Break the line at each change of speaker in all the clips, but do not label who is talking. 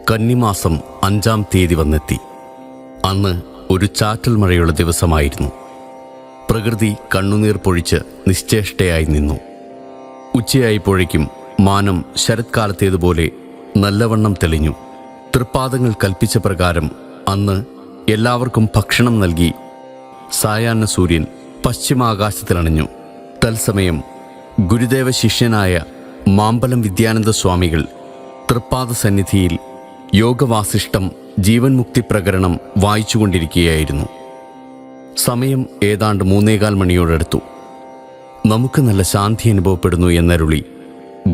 കന്നിമാസം 5-ാം തീയതി വന്നെത്തി. അന്ന് ഒരു ചാറ്റൽ മഴയുള്ള ദിവസമായിരുന്നു. പ്രകൃതി കണ്ണുനീർ പൊഴിച്ച് നിശ്ചേഷ്ടയായി നിന്നു. ഉച്ചയായപ്പോഴേക്കും മാനം ശരത്കാലത്തേതുപോലെ നല്ലവണ്ണം തെളിഞ്ഞു. തൃപ്പാദങ്ങൾ കൽപ്പിച്ച പ്രകാരം അന്ന് എല്ലാവർക്കും ഭക്ഷണം നൽകി സായാഹ്ന സൂര്യൻ പശ്ചിമാകാശത്തിലണഞ്ഞു. തത്സമയം ഗുരുദേവ ശിഷ്യനായ മാമ്പലം വിദ്യാനന്ദ സ്വാമികൾ തൃപ്പാദ സന്നിധിയിൽ യോഗവാസിഷ്ടം ജീവൻ മുക്തി പ്രകരണം വായിച്ചുകൊണ്ടിരിക്കുകയായിരുന്നു. സമയം ഏതാണ്ട് 3:15 മണിയോടടുത്തു. നമുക്ക് നല്ല ശാന്തി അനുഭവപ്പെടുന്നു എന്നരുളി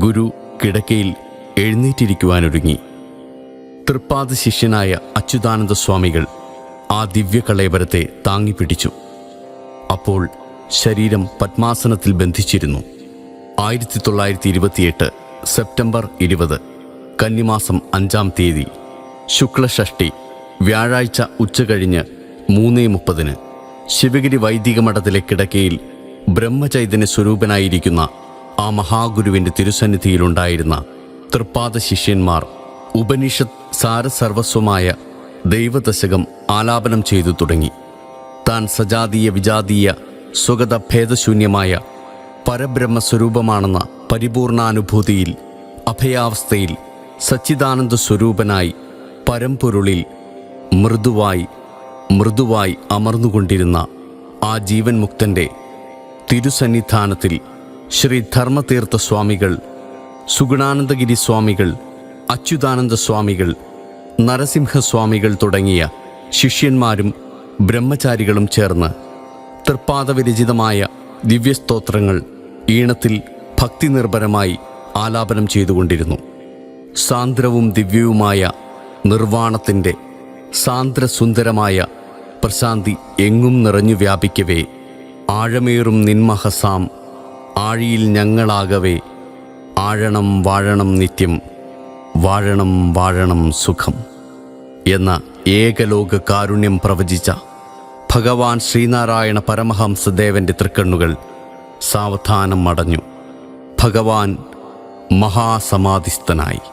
ഗുരു കിടക്കയിൽ എഴുന്നേറ്റിരിക്കുവാനൊരുങ്ങി. തൃപ്പാദ ശിഷ്യനായ അച്യുതാനന്ദ സ്വാമികൾ ആ ദിവ്യകളേവരത്തെ താങ്ങിപ്പിടിച്ചു. അപ്പോൾ ശരീരം പത്മാസനത്തിൽ ബന്ധിച്ചിരുന്നു. 1928 സെപ്റ്റംബർ 20 കന്നിമാസം 5-ാം തീയതി ശുക്ലഷഷ്ടി വ്യാഴാഴ്ച ഉച്ചകഴിഞ്ഞ് 3:30 ശിവഗിരി വൈദിക മഠത്തിലെ കിടക്കയിൽ ബ്രഹ്മചൈതന്യ സ്വരൂപനായിരിക്കുന്ന ആ മഹാഗുരുവിൻ്റെ തിരുസന്നിധിയിലുണ്ടായിരുന്ന തൃപ്പാദ ശിഷ്യന്മാർ ഉപനിഷത്ത് സാരസർവസ്വമായ ദൈവദശകം ആലാപനം ചെയ്തു തുടങ്ങി. താൻ സജാതീയ വിജാതീയ സ്വഗത ഭേദശൂന്യമായ പരബ്രഹ്മസ്വരൂപമാണെന്ന പരിപൂർണാനുഭൂതിയിൽ അഭയാവസ്ഥയിൽ സച്ചിദാനന്ദ സ്വരൂപനായി പരമ്പൊരുളിൽ മൃദുവായി അമർന്നുകൊണ്ടിരുന്ന ആ ജീവൻ മുക്തൻ്റെ തിരുസന്നിധാനത്തിൽ ശ്രീ ധർമ്മതീർത്ഥ സ്വാമികൾ, സുഗുണാനന്ദഗിരി സ്വാമികൾ, അച്യുതാനന്ദ സ്വാമികൾ, നരസിംഹസ്വാമികൾ തുടങ്ങിയ ശിഷ്യന്മാരും ബ്രഹ്മചാരികളും ചേർന്ന് തൃപ്പാദവിരചിതമായ ദിവ്യസ്തോത്രങ്ങൾ ഈണത്തിൽ ഭക്തിനിർഭരമായി ആലാപനം ചെയ്തുകൊണ്ടിരുന്നു. സാന്ദ്രവും ദിവ്യവുമായ നിർവാണത്തിൻ്റെ സാന്ദ്രസുന്ദരമായ പ്രശാന്തി എങ്ങും നിറഞ്ഞു വ്യാപിക്കവേ, ആഴമേറും നിന്മഹസാം ആഴിയിൽ ഞങ്ങളാകവേ, ആഴണം വാഴണം നിത്യം, വാഴണം സുഖം എന്ന ഏകലോക കാരുണ്യം പ്രവചിച്ച ഭഗവാൻ ശ്രീനാരായണ പരമഹംസദേവൻ്റെ തൃക്കണ്ണുകൾ സാവധാനം അടഞ്ഞു. ഭഗവാൻ മഹാസമാധിസ്ഥനായി.